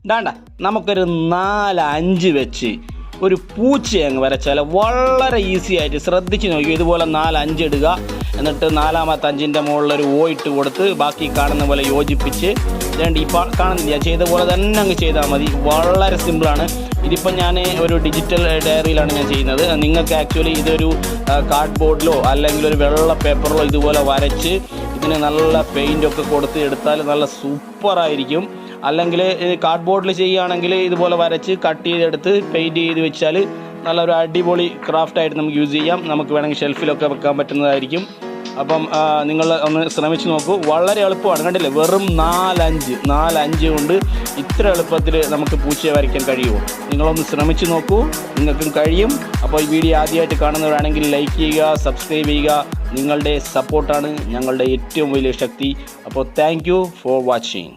ഇതാണ്ട നമുക്കൊരു 4-5 വെച്ച് ഒരു പൂച്ചയെ അങ്ങ് വരച്ചാൽ വളരെ ഈസി ആയിട്ട് ശ്രദ്ധിച്ച് നോക്കി. ഇതുപോലെ 4-5 ഇടുക. എന്നിട്ട് 4ാമത്തെ 5ൻ്റെ മുകളിലൊരു ഓ ഇട്ട് കൊടുത്ത് ബാക്കി കാണുന്ന പോലെ യോജിപ്പിച്ച് രണ്ട് ഈ കാണുന്നില്ല ചെയ്ത പോലെ തന്നെ അങ്ങ് ചെയ്താൽ മതി. വളരെ സിമ്പിളാണ്. ഇതിപ്പോൾ ഞാൻ ഒരു ഡിജിറ്റൽ ഡയറിയിലാണ് ഞാൻ ചെയ്യുന്നത്. നിങ്ങൾക്ക് ആക്ച്വലി ഇതൊരു കാർഡ് ബോർഡിലോ അല്ലെങ്കിൽ ഒരു വെള്ള പേപ്പറിലോ ഇതുപോലെ വരച്ച് ഇതിന് നല്ല പെയിൻ്റൊക്കെ കൊടുത്ത് എടുത്താൽ നല്ല സൂപ്പറായിരിക്കും. അല്ലെങ്കിൽ കാർഡ് ബോർഡിൽ ചെയ്യുകയാണെങ്കിൽ ഇതുപോലെ വരച്ച് കട്ട് ചെയ്തെടുത്ത് പെയിൻറ്റ് ചെയ്ത് വെച്ചാൽ നല്ലൊരു അടിപൊളി ക്രാഫ്റ്റായിട്ട് നമുക്ക് യൂസ് ചെയ്യാം. നമുക്ക് വേണമെങ്കിൽ ഷെൽഫിലൊക്കെ വെക്കാൻ പറ്റുന്നതായിരിക്കും. അപ്പം നിങ്ങൾ ഒന്ന് ശ്രമിച്ച് നോക്കൂ. വളരെ എളുപ്പമാണ്. കണ്ടില്ലേ, വെറും 4-5 കൊണ്ട് ഇത്ര എളുപ്പത്തിൽ നമുക്ക് പൂച്ചയെ വരയ്ക്കാൻ കഴിയുമോ? നിങ്ങളൊന്ന് ശ്രമിച്ച് നോക്കൂ, നിങ്ങൾക്കും കഴിയും. അപ്പോൾ ഈ വീഡിയോ ആദ്യമായിട്ട് കാണുന്നവരാണെങ്കിൽ ലൈക്ക് ചെയ്യുക, സബ്സ്ക്രൈബ് ചെയ്യുക. നിങ്ങളുടെ സപ്പോർട്ടാണ് ഞങ്ങളുടെ ഏറ്റവും വലിയ ശക്തി. അപ്പോൾ താങ്ക് യു ഫോർ വാച്ചിങ്.